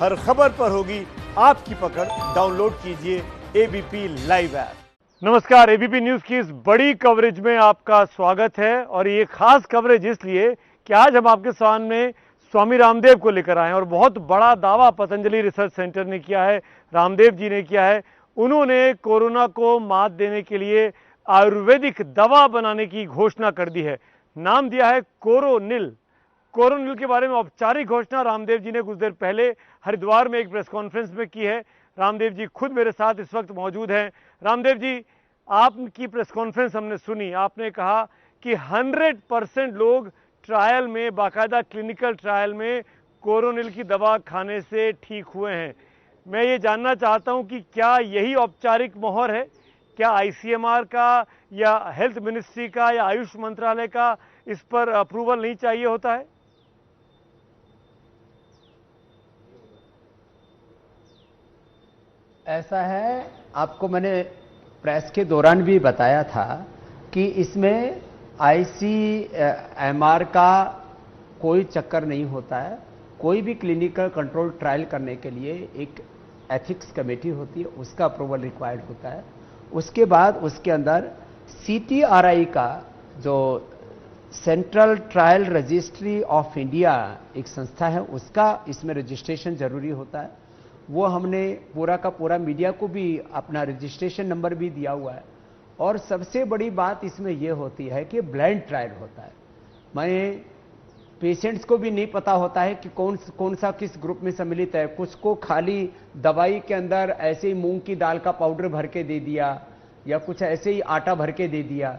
हर खबर पर होगी आपकी पकड़। डाउनलोड कीजिए एबीपी लाइव ऐप। नमस्कार, एबीपी न्यूज की इस बड़ी कवरेज में आपका स्वागत है। और ये खास कवरेज इसलिए कि आज हम आपके सामने स्वामी रामदेव को लेकर आए हैं और बहुत बड़ा दावा पतंजलि रिसर्च सेंटर ने किया है, रामदेव जी ने किया है। उन्होंने कोरोना को मात देने के लिए आयुर्वेदिक दवा बनाने की घोषणा कर दी है। नाम दिया है कोरोनिल। कोरोनिल के बारे में औपचारिक घोषणा रामदेव जी ने कुछ देर पहले हरिद्वार में एक प्रेस कॉन्फ्रेंस में की है। रामदेव जी खुद मेरे साथ इस वक्त मौजूद हैं। रामदेव जी, आपकी प्रेस कॉन्फ्रेंस हमने सुनी। आपने कहा कि 100% लोग ट्रायल में, बाकायदा क्लिनिकल ट्रायल में कोरोनिल की दवा खाने से ठीक हुए हैं। मैं ये जानना चाहता हूं कि क्या यही औपचारिक मोहर है? क्या आईसीएमआर का या हेल्थ मिनिस्ट्री का या आयुष मंत्रालय का इस पर अप्रूवल नहीं चाहिए होता है? ऐसा है, आपको मैंने प्रेस के दौरान भी बताया था कि इसमें आईसीएमआर का कोई चक्कर नहीं होता है। कोई भी क्लिनिकल कंट्रोल ट्रायल करने के लिए एक एथिक्स कमेटी होती है, उसका अप्रूवल रिक्वायर्ड होता है। उसके बाद उसके अंदर सीटीआरआई का, जो central trial registry of India एक संस्था है, उसका इसमें रजिस्ट्रेशन जरूरी होता है। वो हमने पूरा का पूरा मीडिया को भी अपना रजिस्ट्रेशन नंबर भी दिया हुआ है। और सबसे बड़ी बात इसमें यह होती है कि ब्लाइंड ट्रायल होता है। मैं पेशेंट्स को भी नहीं पता होता है कि कौन सा किस ग्रुप में सम्मिलित है। कुछ को खाली दवाई के अंदर ऐसे ही मूंग की दाल का पाउडर भर के दे दिया या कुछ ऐसे ही आटा भर के दे दिया,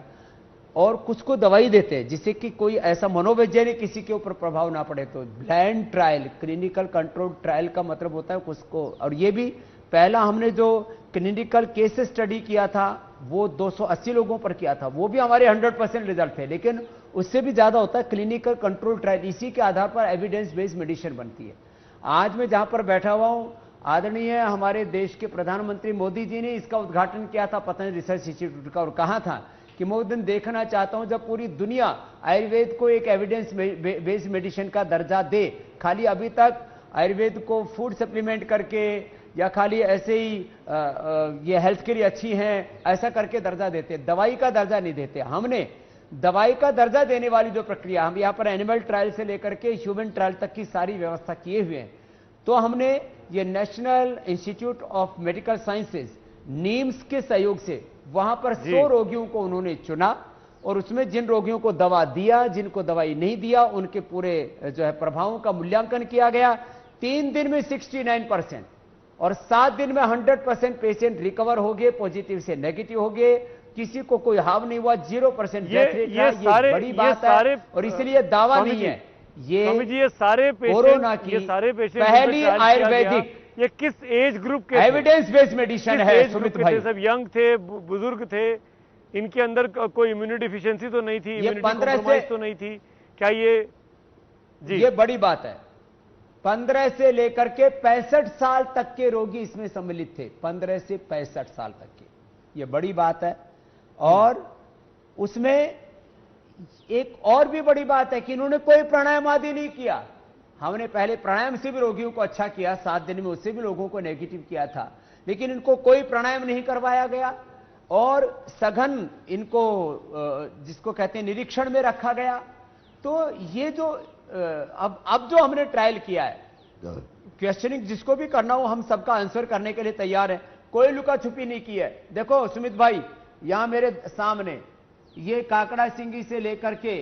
और कुछ को दवाई देते हैं जिससे कि कोई ऐसा मनोवैज्ञानिक किसी के ऊपर प्रभाव ना पड़े। तो blind trial, clinical control trial का मतलब होता है कुछ को। और ये भी पहला हमने जो क्लिनिकल केस स्टडी किया था वो 280 लोगों पर किया था, वो भी हमारे 100% रिजल्ट थे। लेकिन उससे भी ज्यादा होता है क्लिनिकल कंट्रोल ट्रायल। इसी के आधार पर एविडेंस बेस्ड मेडिसिन बनती है। आज मैं जहां पर बैठा हुआ हूं, आदरणीय हमारे देश के प्रधानमंत्री मोदी जी ने इसका उद्घाटन किया था पतंजलि रिसर्च इंस्टीट्यूट का, और कहा था कि मैं उस दिन देखना चाहता हूं जब पूरी दुनिया आयुर्वेद को एक एविडेंस बेस्ड मेडिसिन का दर्जा दे। खाली अभी तक आयुर्वेद को फूड सप्लीमेंट करके या खाली ऐसे ही ये हेल्थ के लिए अच्छी हैं ऐसा करके दर्जा देते, दवाई का दर्जा नहीं देते। हमने दवाई का दर्जा देने वाली जो प्रक्रिया, हम यहां पर एनिमल ट्रायल से लेकर के ह्यूमन ट्रायल तक की सारी व्यवस्था किए हुए हैं। तो हमने ये national institute of medical sciences names के सहयोग से वहां पर 100 रोगियों को उन्होंने चुना, और उसमें जिन रोगियों को दवा दिया, जिनको दवाई नहीं दिया, उनके पूरे जो है प्रभावों का मूल्यांकन किया गया। 3 दिन में 69% और 7 दिन में 100% पेशेंट रिकवर हो गए, पॉजिटिव से नेगेटिव हो गए, किसी को कोई हार्म नहीं हुआ, 0% डेथ रेट था। ये बड़ी बात है और इसलिए दावा नहीं है ये सारे कोरोना की पहली आयुर्वेदिक, ये किस एज ग्रुप के एविडेंस बेस्ड मेडिसिन है सुमित भाई। सब यंग थे, बुजुर्ग थे, इनके अंदर कोई इम्यूनिटी डिफिशियंसी तो नहीं थी, इम्यूनिटी कॉम्प्रोमाइज तो नहीं थी क्या? ये बड़ी बात है। 15 से लेकर के 65 साल तक के रोगी इसमें सम्मिलित थे, 15 से 65 साल तक के, ये बड़ी बात है। और उसमें एक और भी बड़ी बात है कि इन्होंने कोई प्राणायाम आदि नहीं किया। हमने पहले प्राणायाम से भी रोगियों को अच्छा किया, 7 दिन में उससे भी लोगों को नेगेटिव किया था, लेकिन इनको कोई प्राणायाम नहीं करवाया गया और सघन इनको जिसको कहते हैं निरीक्षण में रखा गया। तो ये जो अब जो हमने ट्रायल किया है, क्वेश्चनिंग जिसको भी करना हो हम सबका आंसर करने के लिए तैयार है, कोई लुका छुपी नहीं की है। देखो सुमित भाई, यहां मेरे सामने ये काकड़ा सिंगी से लेकर के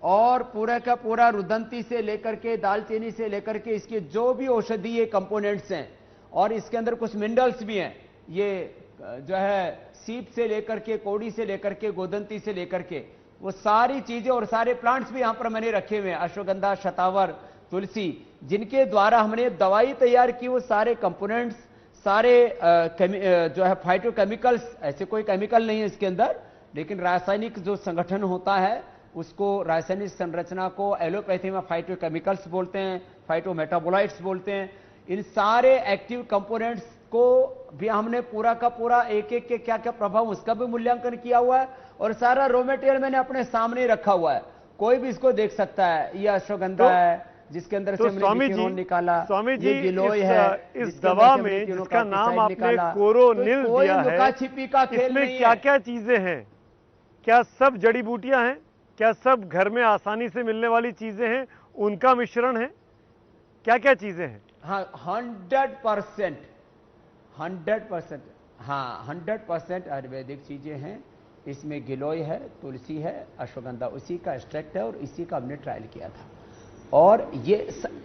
और पूरा का पूरा रुदंती से लेकर के दालचीनी से लेकर के इसके जो भी औषधीय कंपोनेंट्स हैं, और इसके अंदर कुछ मिनरल्स भी हैं, ये जो है सीप से लेकर के, कौड़ी से लेकर के, गोदंती से लेकर के, वो सारी चीजें और सारे प्लांट्स भी यहां पर मैंने रखे हुए हैं, अश्वगंधा, शतावर, तुलसी, जिनके द्वारा हमने दवाई तैयार की। वो सारे कंपोनेंट्स, सारे जो है फाइटोकेमिकल्स, ऐसे कोई केमिकल नहीं है इसके अंदर, लेकिन रासायनिक जो संगठन होता है उसको, रासायनिक संरचना को एलोपैथी में फाइटोकेमिकल्स बोलते हैं, फाइटोमेटाबोलाइट्स बोलते हैं। इन सारे एक्टिव कंपोनेंट्स को भी हमने पूरा का पूरा एक एक के क्या क्या प्रभाव, उसका भी मूल्यांकन किया हुआ है। और सारा रॉ मटेरियल मैंने अपने सामने रखा हुआ है, कोई भी इसको देख सकता है। ये अश्वगंधा है, जिसके अंदर तो से हमने बिफेनोल निकाला। स्वामी जी, ये गिलोय है इस दवा में जिसका नाम आपने कोरोनिल दिया है, छिपी का खेल इसमें क्या क्या चीजें हैं? क्या सब जड़ी बूटियां हैं? क्या सब घर में आसानी से मिलने वाली चीजें हैं, उनका मिश्रण है? क्या क्या चीजें हैं? हाँ, 100%, 100%, हाँ 100% आयुर्वेदिक चीजें हैं। इसमें गिलोय है, तुलसी है, अश्वगंधा उसी का एक्सट्रैक्ट है और इसी का हमने ट्रायल किया था। और ये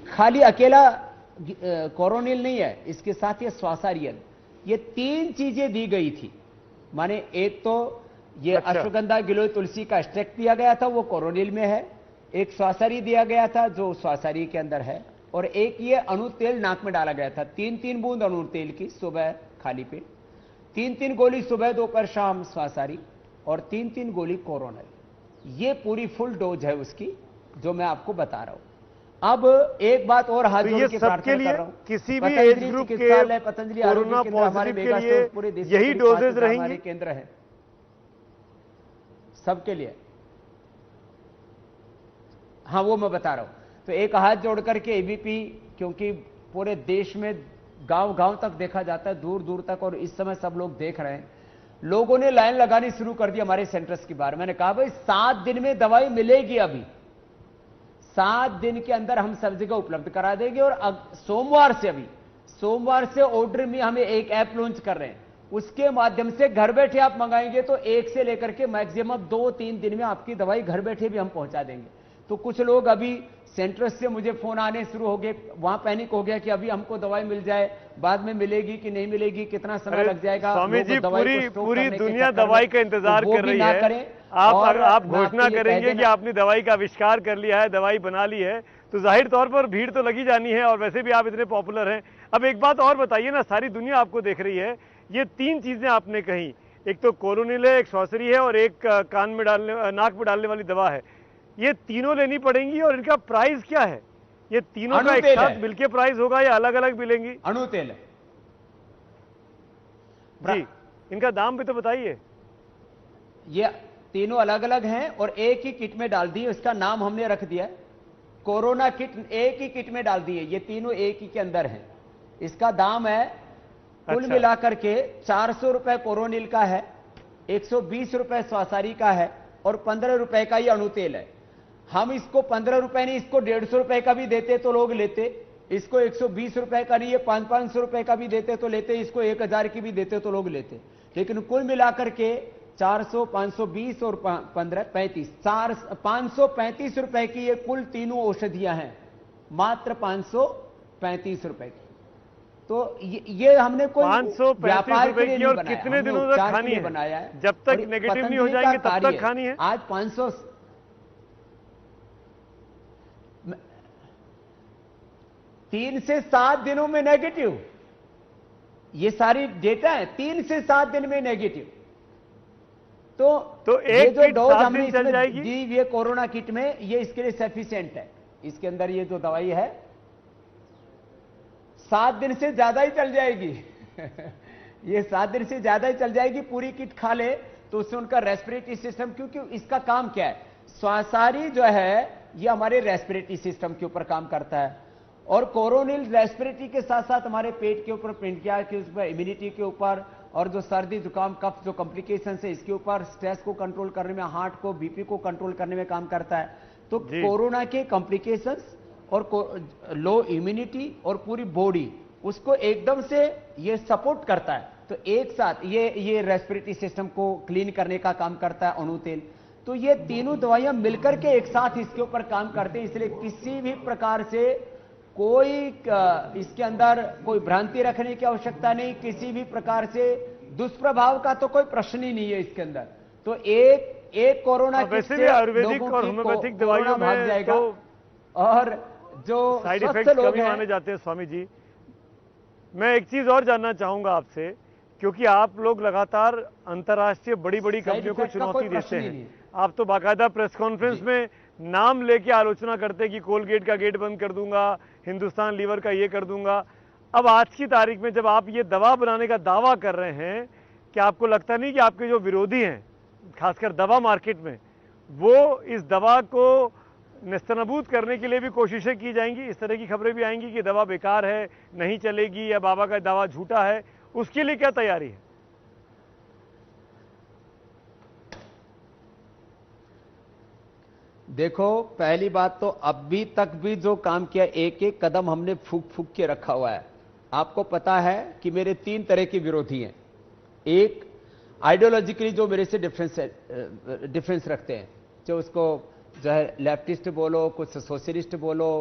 खाली अकेला कोरोनिल नहीं है, इसके साथ ये स्वासारियल, ये 3 चीजें दी गई थी। माने एक तो ये अश्वगंधा गिलोय तुलसी का एक्सट्रैक्ट दिया गया था, वो कोरोनिल में है। एक स्वासारी दिया गया था जो स्वासारी के अंदर है, और एक ये अणु तेल नाक में डाला गया था, 3-3 बूंद अणु तेल की सुबह खाली पेट, 3-3 गोली सुबह दोपहर शाम स्वासारी, और 3-3 गोली कोरोनिल। ये पूरी फुल डोज है उसकी, जो मैं आपको बता रहा हूं। अब एक बात और हाथ जोड़ के प्रार्थना कर रहा हूं, किसी भी एज ग्रुप के पतंजलि कोरोना आरोग्य केंद्र हमारे पॉजिटिव के लिए पूरे देश यही डोजेज रहेंगे, हमारे केंद्र है सबके लिए। हाँ, वो मैं बता रहा हूं। तो एक हाथ जोड़ करके एबीपी, क्योंकि पूरे देश में गांव-गांव तक देखा जाता है, दूर दूर तक, और इस समय सब लोग देख रहे हैं। लोगों ने लाइन लगानी शुरू कर दी हमारे सेंटर्स की बाहर। मैंने कहा भाई 7 दिन में दवाई मिलेगी, अभी 7 दिन के अंदर हम सब जगह उपलब्ध करा देंगे। और सोमवार से ऑर्डर में हमें एक ऐप लॉन्च कर रहे हैं, उसके माध्यम से घर बैठे आप मंगाएंगे तो 1 से लेकर के मैक्सिमम 2-3 दिन में आपकी दवाई घर बैठे भी हम पहुंचा देंगे। तो कुछ लोग अभी सेंटर्स से मुझे फोन आने शुरू हो गए, वहां पैनिक हो गया कि अभी हमको दवाई मिल जाए, बाद में मिलेगी कि नहीं मिलेगी, कितना समय लग जाएगा। स्वामी जी, पूरी दुनिया दवाई का इंतजार कर रही है। आप घोषणा करेंगे कि आपने दवाई का आविष्कार कर लिया है, दवाई बना ली है, तो जाहिर तौर पर भीड़ तो लगी जानी है, और वैसे भी आप इतने पॉपुलर हैं। अब एक बात और बताइए ना, सारी दुनिया आपको देख रही है, ये 3 चीजें आपने कही, एक तो कोरोनिल है, एक सॉसरी है, और एक कान में डालने नाक में डालने वाली दवा है। ये तीनों लेनी पड़ेंगी, और इनका प्राइस क्या है? ये तीनों का एक साथ मिलके प्राइस होगा या अलग अलग मिलेंगी? अणु तेल है जी, इनका दाम भी तो बताइए। ये तीनों अलग अलग हैं और एक ही किट में डाल दिए, इसका नाम हमने रख दिया कोरोना किट। एक ही किट में डाल दिए, ये तीनों एक ही के अंदर हैं। इसका दाम है कुल मिलाकर के 400 रुपए कोरोनिल का है, 120 रुपए स्वासारी का है, और 15 रुपए का ये अणु तेल है। हम इसको 15 रुपए नहीं, इसको 150 रुपए का भी देते तो लोग लेते, इसको 120 रुपए का नहीं, ये 500 रुपए का भी देते तो लेते, इसको 1000 की भी देते तो लोग लेते। लेकिन कुल मिलाकर के 400, 520 और 15, 35, 535 रुपए की ये कुल तीनों औषधियां हैं, मात्र 535 रुपए की। तो ये हमने कोई व्यापार के लिए नहीं बनाया, कितने दिनों तक खानी है? बनाया है, जब तक नेगेटिव नहीं हो जाएंगे तब तक खानी है। आज 500 3 से 7 दिनों में नेगेटिव, ये सारी डेटा है, 3 से 7 दिन में नेगेटिव। तो एक जो डोज हमने चल जाएगी दी ये कोरोना किट में, ये इसके लिए सफिशिएंट है। इसके अंदर ये जो दवाई है 7 दिन से ज्यादा ही चल जाएगी ये 7 दिन से ज्यादा ही चल जाएगी। पूरी किट खा ले तो उससे उनका रेस्पिरेटरी सिस्टम, क्योंकि इसका काम क्या है, स्वासारी जो है ये हमारे रेस्पिरेटरी सिस्टम के ऊपर काम करता है, और कोरोनिल रेस्पिरेटरी के साथ साथ हमारे पेट के ऊपर, पेनक्रियाज के ऊपर, इम्यूनिटी के ऊपर, और जो सर्दी जुकाम कफ जो कॉम्प्लिकेशन है इसके ऊपर, स्ट्रेस को कंट्रोल करने में, हार्ट को, बीपी को कंट्रोल करने में काम करता है। तो कोरोना के कॉम्प्लिकेशंस और लो इम्यूनिटी और पूरी बॉडी उसको एकदम से ये सपोर्ट करता है। तो एक साथ ये रेस्पिरेटरी सिस्टम को क्लीन करने का काम करता है अणु तेल। तो ये तीनों दवाइयां मिलकर के एक साथ इसके ऊपर काम करते हैं, इसलिए किसी भी प्रकार से कोई इसके अंदर कोई भ्रांति रखने की आवश्यकता नहीं, किसी भी प्रकार से दुष्प्रभाव का तो कोई प्रश्न ही नहीं है इसके अंदर। तो एक कोरोना वैसे भी आयुर्वेदिक और होम्योपैथिक दवाइयों में भाग जाएगा, और जो साइड इफेक्ट्स कभी माने जाते हैं। स्वामी जी, मैं एक चीज और जानना चाहूंगा आपसे, क्योंकि आप लोग लगातार अंतर्राष्ट्रीय बड़ी बड़ी कंपनियों को चुनौती देते हैं। आप तो बाकायदा प्रेस कॉन्फ्रेंस में नाम लेके आलोचना करते हैं कि कोलगेट का गेट बंद कर दूंगा, हिंदुस्तान लीवर का ये कर दूंगा। अब आज की तारीख में जब आप ये दवा बनाने का दावा कर रहे हैं, क्या आपको लगता नहीं कि आपके जो विरोधी हैं, खासकर दवा मार्केट में, वो इस दवा को नेस्तनाबूद करने के लिए भी कोशिशें की जाएंगी। इस तरह की खबरें भी आएंगी कि दवा बेकार है, नहीं चलेगी, या बाबा का दावा झूठा है। उसके लिए क्या तैयारी है? देखो, पहली बात तो अभी तक भी जो काम किया, एक एक कदम हमने फूक फूक के रखा हुआ है। आपको पता है कि मेरे 3 तरह के विरोधी हैं। एक, आइडियोलॉजिकली जो मेरे से डिफरेंस रखते हैं, जो उसको जो है लेफ्टिस्ट बोलो, कुछ सोशलिस्ट बोलो,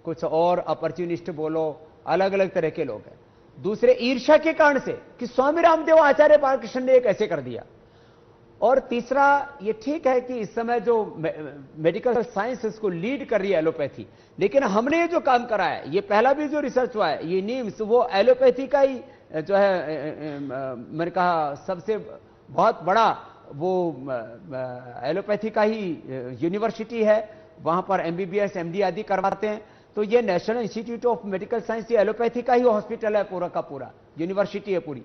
कुछ और अपॉर्चुनिस्ट बोलो, अलग अलग तरह के लोग हैं। दूसरे, ईर्ष्या के कारण से कि स्वामी रामदेव आचार्य बालकृष्ण ने एक ऐसे कर दिया। और तीसरा, ये ठीक है कि इस समय जो मेडिकल साइंस इसको लीड कर रही है एलोपैथी, लेकिन हमने ये जो काम करा है, ये पहला भी जो रिसर्च हुआ है, ये नीम्स वो एलोपैथी का ही जो है, मैंने कहा सबसे बहुत बड़ा वो एलोपैथी का ही यूनिवर्सिटी है। वहां पर एमबीबीएस एमडी आदि करवाते हैं। तो ये national institute of medical science, ये एलोपैथी का ही हॉस्पिटल है, पूरा का पूरा यूनिवर्सिटी है पूरी।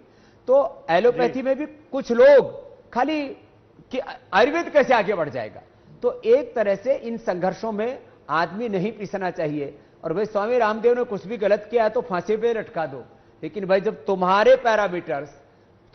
तो एलोपैथी में भी कुछ लोग खाली कि आयुर्वेद कैसे आगे बढ़ जाएगा। तो एक तरह से इन संघर्षों में आदमी नहीं पिसना चाहिए। और भाई स्वामी रामदेव ने कुछ भी गलत किया तो फांसी पे लटका दो, लेकिन भाई जब तुम्हारे पैरामीटर्स,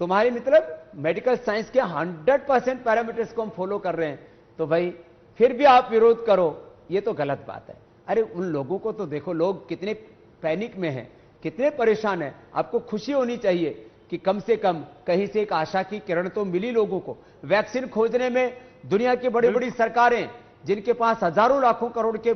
तुम्हारी मतलब मेडिकल साइंस के 100% पैरामीटर्स को हम फॉलो कर रहे हैं, तो भाई फिर भी आप विरोध करो, ये तो गलत बात है। अरे उन लोगों को तो देखो, लोग कितने पैनिक में हैं, कितने परेशान हैं। आपको खुशी होनी चाहिए कि कम से कम कहीं से एक आशा की किरण तो मिली लोगों को। वैक्सीन खोजने में दुनिया की बड़ी बड़ी सरकारें, जिनके पास हजारों लाखों करोड़ के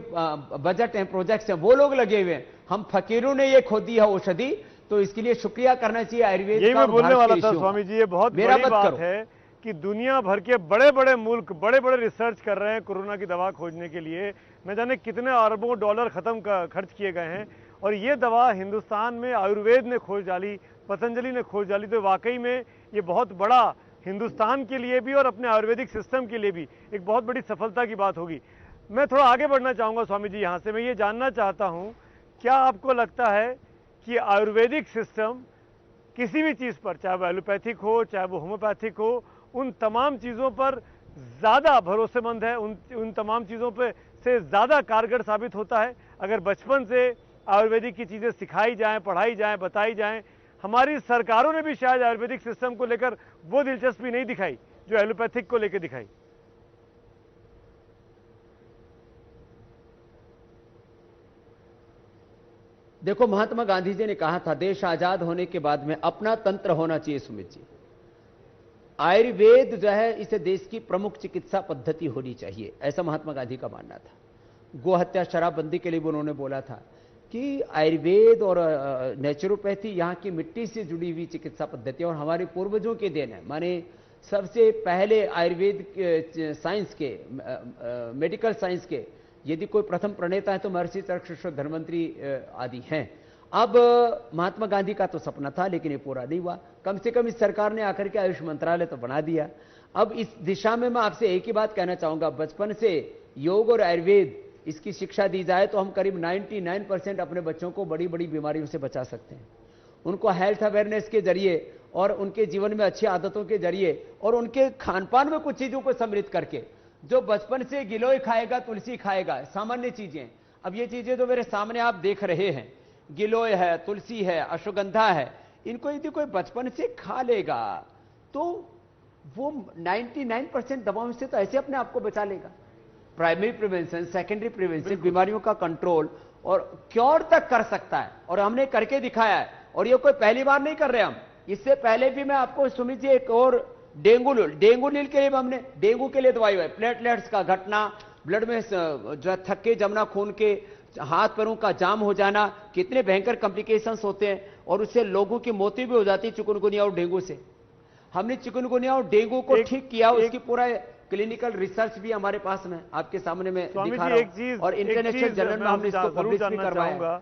बजट हैं, प्रोजेक्ट्स हैं, वो लोग लगे हुए हैं। हम फकीरों ने ये खोदी है औषधि, तो इसके लिए शुक्रिया करना चाहिए आयुर्वेद का। यही मैं बोलने वाला था स्वामी जी, ये बहुत बड़ी बात है कि दुनिया भर के बड़े बड़े मुल्क बड़े बड़े रिसर्च कर रहे हैं कोरोना की दवा खोजने के लिए। न जाने कितने अरबों डॉलर खर्च किए गए हैं, और ये दवा हिंदुस्तान में आयुर्वेद ने खोज डाली, पतंजलि ने खोज डाली। तो वाकई में ये बहुत बड़ा हिंदुस्तान के लिए भी और अपने आयुर्वेदिक सिस्टम के लिए भी एक बहुत बड़ी सफलता की बात होगी। मैं थोड़ा आगे बढ़ना चाहूँगा स्वामी जी यहाँ से। मैं ये जानना चाहता हूँ, क्या आपको लगता है कि आयुर्वेदिक सिस्टम किसी भी चीज़ पर, चाहे वो एलोपैथिक हो चाहे वो होम्योपैथिक हो, उन तमाम चीज़ों पर ज़्यादा भरोसेमंद है, उन तमाम चीज़ों पर से ज़्यादा कारगर साबित होता है अगर बचपन से आयुर्वेदिक की चीज़ें सिखाई जाएं, पढ़ाई जाएं, बताई जाएं? हमारी सरकारों ने भी शायद आयुर्वेदिक सिस्टम को लेकर वो दिलचस्पी नहीं दिखाई जो एलोपैथिक को लेकर दिखाई। देखो, महात्मा गांधी जी ने कहा था, देश आजाद होने के बाद में अपना तंत्र होना चाहिए। सुमित जी, आयुर्वेद जो है इसे देश की प्रमुख चिकित्सा पद्धति होनी चाहिए, ऐसा महात्मा गांधी का मानना था। गो हत्या, शराबबंदी के लिए भी उन्होंने बोला था कि आयुर्वेद और नेचुरोपैथी यहाँ की मिट्टी से जुड़ी हुई चिकित्सा पद्धति और हमारे पूर्वजों के देन है। माने सबसे पहले आयुर्वेद साइंस के, मेडिकल साइंस के यदि कोई प्रथम प्रणेता है तो महर्षि चरक, धन्वंतरी आदि हैं। अब महात्मा गांधी का तो सपना था, लेकिन ये पूरा नहीं हुआ। कम से कम इस सरकार ने आकर के आयुष मंत्रालय तो बना दिया। अब इस दिशा में मैं आपसे एक ही बात कहना चाहूंगा, बचपन से योग और आयुर्वेद इसकी शिक्षा दी जाए तो हम करीब 99% अपने बच्चों को बड़ी बड़ी बीमारियों से बचा सकते हैं। उनको हेल्थ अवेयरनेस के जरिए और उनके जीवन में अच्छी आदतों के जरिए और उनके खान पान में कुछ चीजों को सम्मिलित करके, जो बचपन से गिलोय खाएगा, तुलसी खाएगा, सामान्य चीजें। अब ये चीजें जो मेरे सामने आप देख रहे हैं, गिलोय है, तुलसी है, अश्वगंधा है, इनको यदि कोई बचपन से खा लेगा तो वो 99% दवाओं से तो ऐसे अपने आप को बचा लेगा। प्राइमरी प्रिवेंशन, सेकेंडरी प्रिवेंशन, बीमारियों का कंट्रोल और क्योर तक कर सकता है, और हमने करके दिखाया है। और ये कोई पहली बार नहीं कर रहे हम, इससे पहले भी मैं आपको सुमित जी एक और डेंगू नील के लिए हमने, डेंगू के लिए दवाई है, प्लेटलेट्स का घटना, ब्लड में जो थक्के जमना, खून के हाथ पैरों का जाम हो जाना, कितने भयंकर कॉम्प्लिकेशंस होते हैं, और उससे लोगों की मौतें भी हो जाती है चिकुनगुनिया और डेंगू से। हमने चिकुनगुनिया और डेंगू को ठीक किया, उसकी पूरा क्लिनिकल रिसर्च भी हमारे पास में आपके सामने में दिखा रहा हूं, और इंटरनेशनल जर्नल में हमने इसको पब्लिश भी करवाया।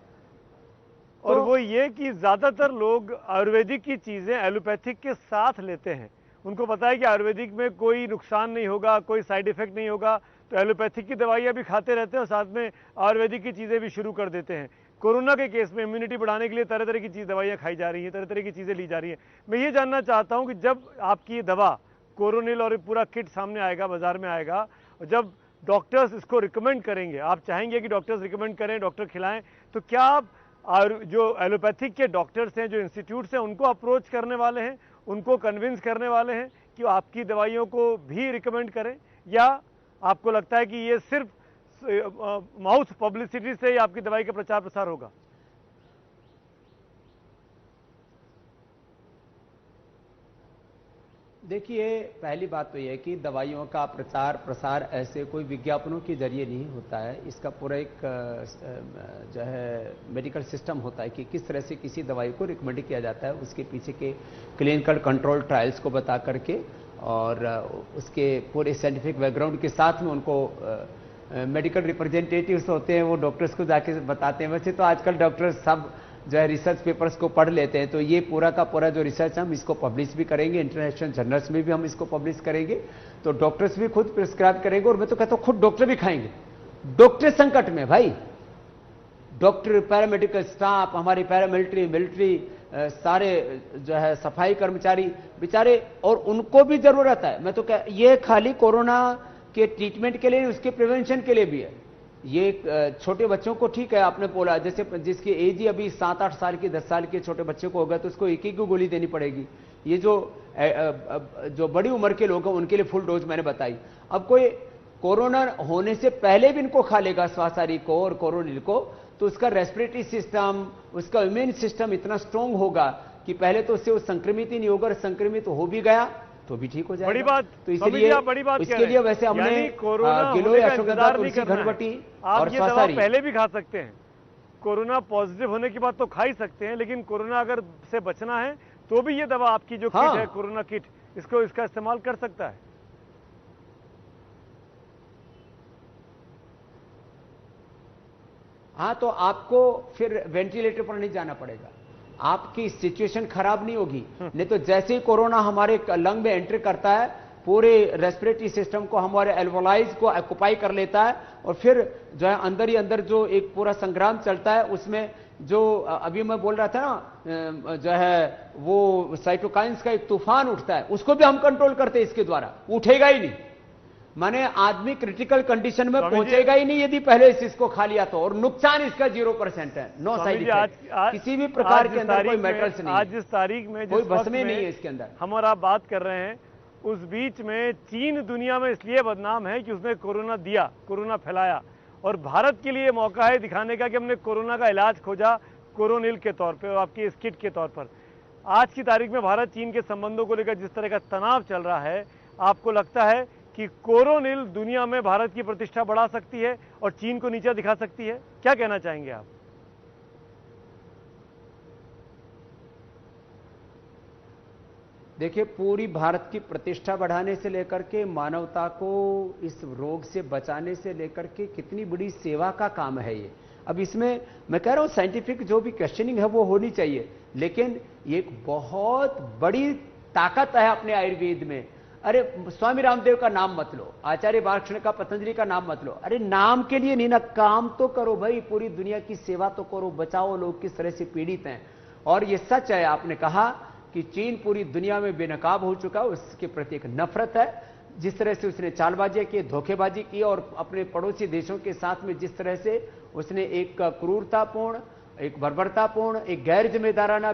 और वो ये कि ज्यादातर लोग आयुर्वेदिक की चीजें एलोपैथिक के साथ लेते हैं। उनको पता है कि आयुर्वेदिक में कोई नुकसान नहीं होगा, कोई साइड इफेक्ट नहीं होगा, तो एलोपैथिक की दवाइयाँ भी खाते रहते हैं और साथ में आयुर्वेदिक की चीज़ें भी शुरू कर देते हैं। कोरोना के केस में इम्यूनिटी बढ़ाने के लिए तरह तरह की दवाइयाँ खाई जा रही हैं, तरह तरह की चीज़ें ली जा रही हैं। मैं ये जानना चाहता हूँ कि जब आपकी दवा कोरोनिल और पूरा किट सामने आएगा, बाजार में आएगा, और जब डॉक्टर्स इसको रिकमेंड करेंगे, आप चाहेंगे कि डॉक्टर्स रिकमेंड करें, डॉक्टर खिलाएं, तो क्या आप और जो एलोपैथिक के डॉक्टर्स हैं, जो इंस्टीट्यूट्स हैं, उनको अप्रोच करने वाले हैं, उनको कन्विंस करने वाले हैं कि आपकी दवाइयों को भी रिकमेंड करें, या आपको लगता है कि ये सिर्फ माउथ पब्लिसिटी से ही आपकी दवाई का प्रचार प्रसार होगा? देखिए, पहली बात तो यह है कि दवाइयों का प्रचार प्रसार ऐसे कोई विज्ञापनों के जरिए नहीं होता है। इसका पूरा एक जो है मेडिकल सिस्टम होता है कि किस तरह से किसी दवाई को रिकमेंड किया जाता है, उसके पीछे के क्लिनिकल कंट्रोल ट्रायल्स को बता करके और उसके पूरे साइंटिफिक बैकग्राउंड के साथ में उनको मेडिकल रिप्रेजेंटेटिव्स होते हैं, वो डॉक्टर्स को जाके बताते हैं। वैसे तो आजकल डॉक्टर्स सब जो है रिसर्च पेपर्स को पढ़ लेते हैं, तो ये पूरा का पूरा जो रिसर्च हम इसको पब्लिश भी करेंगे, इंटरनेशनल जर्नल्स में भी हम इसको पब्लिश करेंगे, तो डॉक्टर्स भी खुद प्रिस्क्राइब करेंगे और मैं तो कहता हूं खुद डॉक्टर भी खाएंगे। डॉक्टर संकट में भाई, डॉक्टर, पैरामेडिकल स्टाफ, हमारी पैरामिलिट्री, मिलिट्री, सारे जो है सफाई कर्मचारी बेचारे, और उनको भी जरूरत है। मैं तो कह, ये खाली कोरोना के ट्रीटमेंट के लिए, उसके प्रिवेंशन के लिए भी है। ये छोटे बच्चों को ठीक है, आपने बोला, जैसे जिसकी एज ही अभी 7-8 साल की, 10 साल के छोटे बच्चे को होगा तो उसको एक एक गोली देनी पड़ेगी। ये जो बड़ी उम्र के लोग हैं उनके लिए फुल डोज मैंने बताई। अब कोई कोरोना होने से पहले भी इनको खा लेगा स्वासारी को और कोरोनिल को, तो उसका रेस्पिरेटरी सिस्टम, उसका इम्यून सिस्टम इतना स्ट्रांग होगा कि पहले तो उससे वो संक्रमित ही नहीं होगा, और संक्रमित हो भी गया तो भी ठीक हो जाएगा। बड़ी बात, तो इसलिए बड़ी बात इसके लिए वैसे हमने गिलोय, अश्वगंधा, तुलसी, घनवटी और ये दवा स्वासारी पहले भी खा सकते हैं। कोरोना पॉजिटिव होने के बाद तो खा ही सकते हैं, लेकिन कोरोना अगर से बचना है तो भी ये दवा आपकी जो किट है, कोरोना किट, इसका इस्तेमाल कर सकता है। हाँ, तो आपको फिर वेंटिलेटर पर नहीं जाना पड़ेगा, आपकी सिचुएशन खराब नहीं होगी। नहीं तो जैसे ही कोरोना हमारे लंग में एंटर करता है, पूरे रेस्पिरेटरी सिस्टम को, हमारे एल्वोलाइज को ऑक्युपाई कर लेता है, और फिर जो है अंदर ही अंदर जो एक पूरा संग्राम चलता है, उसमें जो अभी मैं बोल रहा था ना, जो है वो साइटोकाइंस का एक तूफान उठता है, उसको भी हम कंट्रोल करते हैं इसके द्वारा। उठेगा ही नहीं, माने आदमी क्रिटिकल कंडीशन में पहुंचेगा ही नहीं यदि पहले इसको खा लिया तो, और नुकसान इसका 0% है, नो साइड इफेक्ट, किसी भी प्रकार के अंदर कोई मेटल्स नहीं। आज जिस तारीख में, कोई भस्मे नहीं है इसके अंदर। हम और आप बात कर रहे हैं, उस बीच में चीन दुनिया में इसलिए बदनाम है कि उसने कोरोना दिया, कोरोना फैलाया, और भारत के लिए मौका है दिखाने का कि हमने कोरोना का इलाज खोजा कोरोनिल के तौर पे और आपकी इस किट के तौर पर। आज की तारीख में भारत चीन के संबंधों को लेकर जिस तरह का तनाव चल रहा है, आपको लगता है कि कोरोनिल दुनिया में भारत की प्रतिष्ठा बढ़ा सकती है और चीन को नीचा दिखा सकती है? क्या कहना चाहेंगे आप? देखिए, पूरी भारत की प्रतिष्ठा बढ़ाने से लेकर के मानवता को इस रोग से बचाने से लेकर के कितनी बड़ी सेवा का काम है ये। अब इसमें मैं कह रहा हूं साइंटिफिक जो भी क्वेश्चनिंग है वो होनी चाहिए, लेकिन ये एक बहुत बड़ी ताकत है अपने आयुर्वेद में। अरे स्वामी रामदेव का नाम मत लो, आचार्य बालकृष्ण का, पतंजलि का नाम मत लो, अरे नाम के लिए नहीं ना, काम तो करो भाई, पूरी दुनिया की सेवा तो करो, बचाओ लोग किस तरह से पीड़ित हैं। और ये सच है, आपने कहा कि चीन पूरी दुनिया में बेनकाब हो चुका है, उसके प्रति एक नफरत है। जिस तरह से उसने चालबाजी की, धोखेबाजी की, और अपने पड़ोसी देशों के साथ में जिस तरह से उसने एक क्रूरतापूर्ण, एक बर्बरतापूर्ण, एक गैर जिम्मेदाराना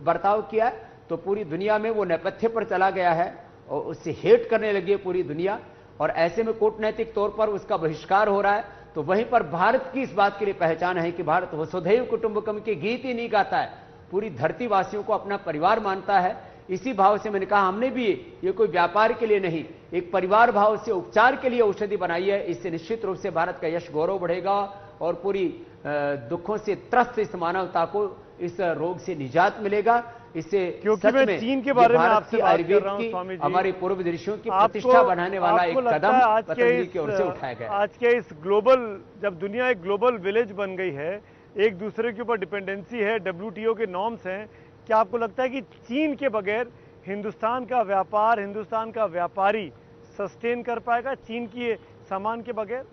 बर्ताव किया, तो पूरी दुनिया में वो नेपथ्य पर चला गया है और उससे हेट करने लगी है पूरी दुनिया, और ऐसे में कूटनैतिक तौर पर उसका बहिष्कार हो रहा है। तो वहीं पर भारत की इस बात के लिए पहचान है कि भारत वसुधैव कुटुंबकम के गीत ही नहीं गाता है, पूरी धरती वासियों को अपना परिवार मानता है। इसी भाव से मैंने कहा, हमने भी ये कोई व्यापार के लिए नहीं, एक परिवार भाव से उपचार के लिए औषधि बनाई है। इससे निश्चित रूप से भारत का यश गौरव बढ़ेगा और पूरी दुखों से त्रस्त इस मानवता को इस रोग से निजात मिलेगा। इससे क्योंकि मैं चीन के बारे में आपसे बात कर रहा हूं स्वामी जी, हमारी पूर्व ऋषियों की प्रतिष्ठा बढ़ाने वाला एक कदम पतंजलि की ओर से उठाया गया। आज के इस ग्लोबल, जब दुनिया एक ग्लोबल विलेज बन गई है, एक दूसरे के ऊपर डिपेंडेंसी है, WTO के नॉर्म्स हैं, क्या आपको लगता है कि चीन के बगैर हिंदुस्तान का व्यापार, हिंदुस्तान का व्यापारी सस्टेन कर पाएगा चीन की सामान के बगैर?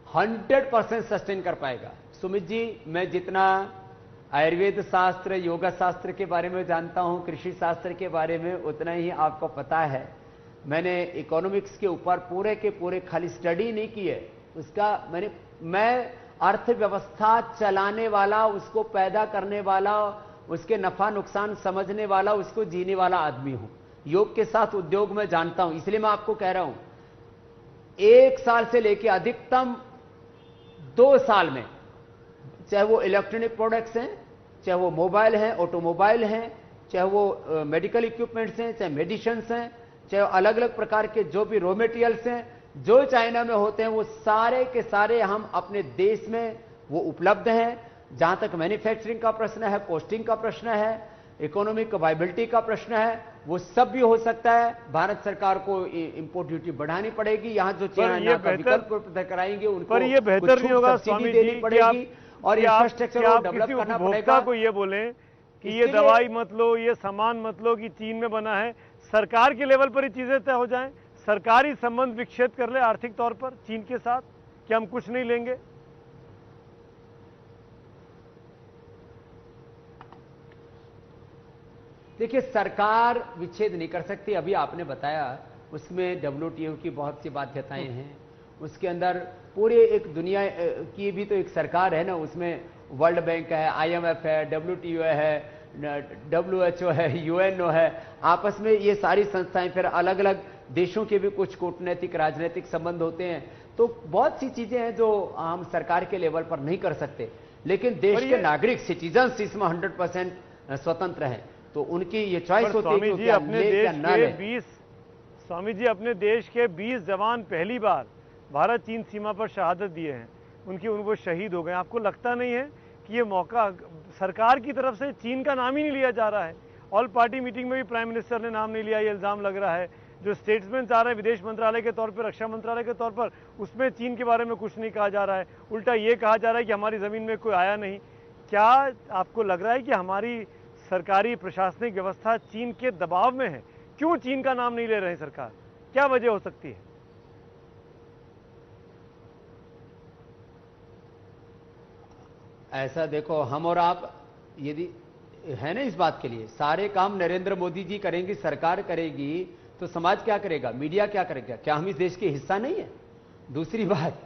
%100% सस्टेन कर पाएगा। सुमित जी, मैं जितना आयुर्वेद शास्त्र, योगा शास्त्र के बारे में जानता हूं, कृषि शास्त्र के बारे में उतना ही आपको पता है। मैंने इकोनॉमिक्स के ऊपर पूरे के पूरे खाली स्टडी नहीं की है, उसका मैं अर्थव्यवस्था चलाने वाला, उसको पैदा करने वाला, उसके नफा नुकसान समझने वाला, उसको जीने वाला आदमी हूं। योग के साथ उद्योग में जानता हूं, इसलिए मैं आपको कह रहा हूं 1 साल से लेकर अधिकतम 2 साल में, चाहे वो इलेक्ट्रॉनिक प्रोडक्ट्स हैं, चाहे वो मोबाइल हैं, ऑटोमोबाइल हैं, चाहे वो मेडिकल इक्विपमेंट्स हैं, चाहे मेडिसिन्स हैं, चाहे अलग अलग प्रकार के जो भी रॉ मटेरियल्स हैं जो चाइना में होते हैं, वो सारे के सारे हम अपने देश में वो उपलब्ध हैं। जहां तक मैन्युफैक्चरिंग का प्रश्न है, कॉस्टिंग का प्रश्न है, इकोनॉमिक वायबिलिटी का प्रश्न है, वो सब भी हो सकता है। भारत सरकार को इंपोर्ट ड्यूटी बढ़ानी पड़ेगी, यहां जो चाइना का विकल्प कराएंगे उनको, पर ये बेहतर नहीं होगा स्वामी जी देनी पड़ेगी और इंफ्रास्ट्रक्चर को डेवलप करना पड़ेगा। को ये बोले कि ये दवाई मत लो, ये सामान मत लो कि चीन में बना है, सरकार के लेवल पर ही चीजें तय हो जाएं, सरकारी संबंध विकसित कर ले आर्थिक तौर पर चीन के साथ, कि हम कुछ नहीं लेंगे। देखिए, सरकार विच्छेद नहीं कर सकती। अभी आपने बताया उसमें WTO की बहुत सी बाध्यताएं हैं, उसके अंदर पूरे एक दुनिया की भी तो एक सरकार है ना, उसमें वर्ल्ड बैंक है, IMF है, WTO है, WHO है, UNO है, आपस में ये सारी संस्थाएं, फिर अलग अलग देशों के भी कुछ कूटनैतिक राजनीतिक संबंध होते हैं। तो बहुत सी चीजें हैं जो हम सरकार के लेवल पर नहीं कर सकते, लेकिन देश के नागरिक सिटीजन्स इसमें 100% स्वतंत्र हैं, तो उनकी ये चॉइस होती है कि अपने देश के 20 स्वामी जी अपने देश के 20 जवान पहली बार भारत चीन सीमा पर शहादत दिए हैं, वो शहीद हो गए। आपको लगता नहीं है कि ये मौका सरकार की तरफ से चीन का नाम ही नहीं लिया जा रहा है? ऑल पार्टी मीटिंग में भी प्राइम मिनिस्टर ने नाम नहीं लिया, ये इल्जाम लग रहा है। जो स्टेट्समैन आ रहे हैं विदेश मंत्रालय के तौर पर, रक्षा मंत्रालय के तौर पर, उसमें चीन के बारे में कुछ नहीं कहा जा रहा है, उल्टा ये कहा जा रहा है कि हमारी जमीन में कोई आया नहीं। क्या आपको लग रहा है कि हमारी सरकारी प्रशासनिक व्यवस्था चीन के दबाव में है? क्यों चीन का नाम नहीं ले रहे सरकार? क्या वजह हो सकती है? ऐसा देखो, हम और आप यदि है ना इस बात के लिए, सारे काम नरेंद्र मोदी जी करेंगे, सरकार करेगी, तो समाज क्या करेगा, मीडिया क्या करेगा? क्या हम इस देश के हिस्सा नहीं है? दूसरी बात,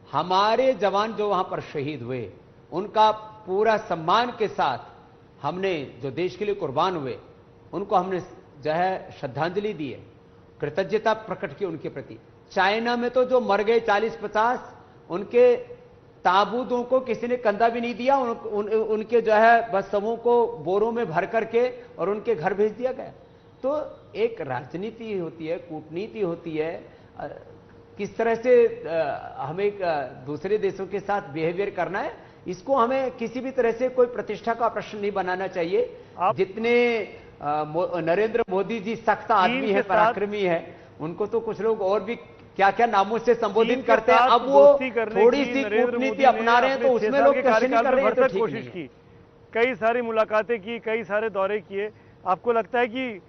हमारे जवान जो वहां पर शहीद हुए, उनका पूरा सम्मान के साथ हमने जो देश के लिए कुर्बान हुए, उनको हमने जो है श्रद्धांजलि दी है, कृतज्ञता प्रकट की उनके प्रति। चाइना में तो जो मर गए 40-50, उनके ताबूतों को किसी ने कंधा भी नहीं दिया, उनके जो है बस सबों को बोरों में भर करके और उनके घर भेज दिया गया। तो एक राजनीति होती है, कूटनीति होती है, किस तरह से हमें दूसरे देशों के साथ बिहेवियर करना है, इसको हमें किसी भी तरह से कोई प्रतिष्ठा का प्रश्न नहीं बनाना चाहिए। जितने नरेंद्र मोदी जी सख्त आदमी है, पराक्रमी है, उनको तो कुछ लोग और भी क्या क्या नामों से संबोधित करते हैं। अब वो थोड़ी सी कूटनीति अपना रहे हैं, तो उसमें लोग क्वेश्चन नहीं कर रहे हैं, तो ठीक कोशिश की, कई सारी मुलाकातें की, कई सारे दौरे किए। आपको लगता है कि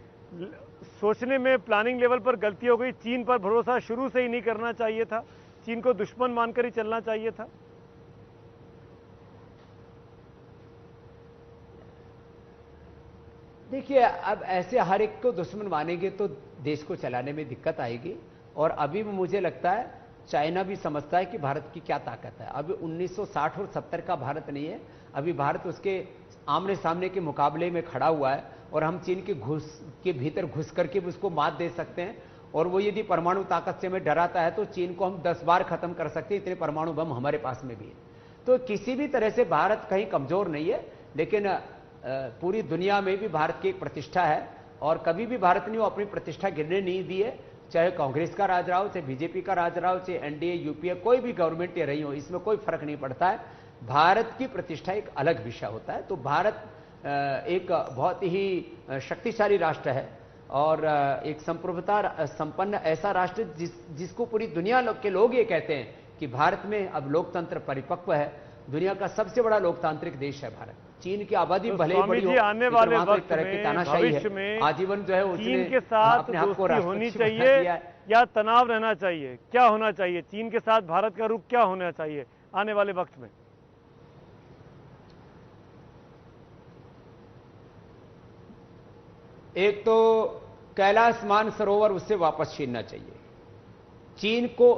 सोचने में प्लानिंग लेवल पर गलती हो गई? चीन पर भरोसा शुरू से ही नहीं करना चाहिए था, चीन को दुश्मन मानकर ही चलना चाहिए था? देखिए, अब ऐसे हर एक को दुश्मन मानेंगे तो देश को चलाने में दिक्कत आएगी। और अभी भी मुझे लगता है चाइना भी समझता है कि भारत की क्या ताकत है। अभी 1960 और 70 का भारत नहीं है, अभी भारत उसके आमने सामने के मुकाबले में खड़ा हुआ है, और हम चीन के भीतर घुस करके भी उसको मात दे सकते हैं। और वो यदि परमाणु ताकत से हमें डराता है तो चीन को हम 10 बार खत्म कर सकते हैं, इतने परमाणु बम हमारे पास में भी है। तो किसी भी तरह से भारत कहीं कमजोर नहीं है, लेकिन पूरी दुनिया में भी भारत की एक प्रतिष्ठा है, और कभी भी भारत ने वो अपनी प्रतिष्ठा गिरने नहीं दी है। चाहे कांग्रेस का राज रहा हो, चाहे बीजेपी का राज रहा हो, चाहे एनडीए, यूपीए, कोई भी गवर्नमेंट रही हो, इसमें कोई फर्क नहीं पड़ता है। भारत की प्रतिष्ठा एक अलग विषय होता है। तो भारत एक बहुत ही शक्तिशाली राष्ट्र है, और एक संप्रभुता संपन्न ऐसा राष्ट्र जिसको पूरी दुनिया के लोग ये कहते हैं कि भारत में अब लोकतंत्र परिपक्व है। दुनिया का सबसे बड़ा लोकतांत्रिक देश है भारत। चीन की आबादी भले ही बड़ी हो, आने वाले वक्त तरह की तानाशाही है, आजीवन जो है चीन के साथ दोस्ती होनी चाहिए या तनाव रहना चाहिए? क्या होना चाहिए? चीन के साथ भारत का रुख क्या होना चाहिए आने वाले वक्त में? एक तो कैलाश मानसरोवर उससे वापस छीनना चाहिए। चीन को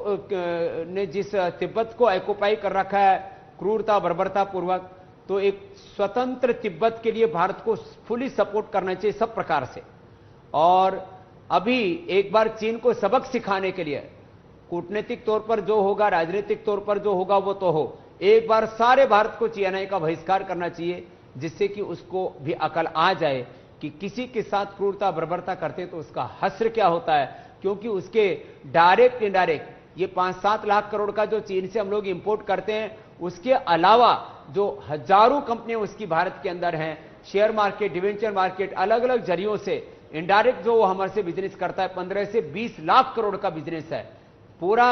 ने जिस तिब्बत को ऑक्युपाई कर रखा है क्रूरता बर्बरता पूर्वक, तो एक स्वतंत्र तिब्बत के लिए भारत को फुली सपोर्ट करना चाहिए सब प्रकार से। और अभी एक बार चीन को सबक सिखाने के लिए कूटनीतिक तौर पर जो होगा, राजनीतिक तौर पर जो होगा वो तो हो, एक बार सारे भारत को CNI का बहिष्कार करना चाहिए, जिससे कि उसको भी अकल आ जाए कि किसी के साथ क्रूरता बर्बरता करते तो उसका हश्र क्या होता है। क्योंकि उसके डायरेक्ट इनडायरेक्ट ये 5-7 लाख करोड़ का जो चीन से हम लोग इंपोर्ट करते हैं, उसके अलावा जो हजारों कंपनियां उसकी भारत के अंदर हैं, शेयर मार्केट, डिवेंचर मार्केट, अलग अलग जरियों से इनडायरेक्ट जो वो हमारे से बिजनेस करता है, 15 से 20 लाख करोड़ का बिजनेस है। पूरा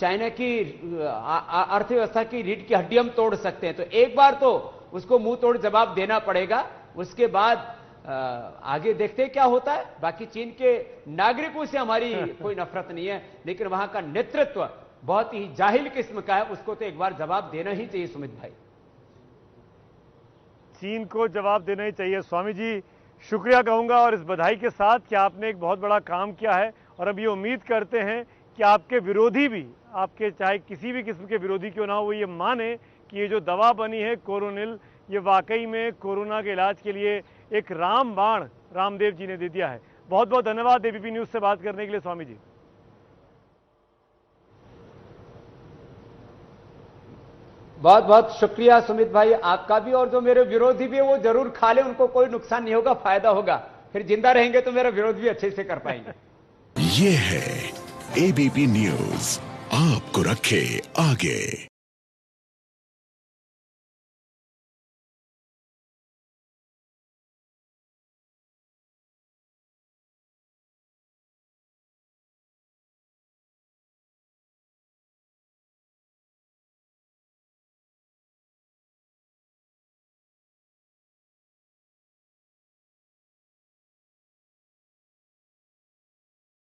चाइना की अर्थव्यवस्था की रीढ़ की हड्डी हम तोड़ सकते हैं। तो एक बार तो उसको मुंह तोड़ जवाब देना पड़ेगा, उसके बाद आगे देखते हैं क्या होता है। बाकी चीन के नागरिकों से हमारी कोई नफरत नहीं है, लेकिन वहां का नेतृत्व बहुत ही जाहिल किस्म का है, उसको तो एक बार जवाब देना ही चाहिए। सुमित भाई, चीन को जवाब देना ही चाहिए। स्वामी जी, शुक्रिया कहूंगा और इस बधाई के साथ कि आपने एक बहुत बड़ा काम किया है, और अब ये उम्मीद करते हैं कि आपके विरोधी भी, आपके चाहे किसी भी किस्म के विरोधी क्यों ना हो, वो ये माने कि ये जो दवा बनी है कोरोनिल, ये वाकई में कोरोना के इलाज के लिए एक रामबाण रामदेव जी ने दे दिया है। बहुत बहुत धन्यवाद एबीपी न्यूज से बात करने के लिए स्वामी जी। बहुत बहुत शुक्रिया सुमित भाई आपका भी, और जो मेरे विरोधी भी है वो जरूर खा ले, उनको कोई नुकसान नहीं होगा, फायदा होगा। फिर जिंदा रहेंगे तो मेरा विरोध भी अच्छे से कर पाएंगे। ये है एबीपी न्यूज, आपको रखे आगे।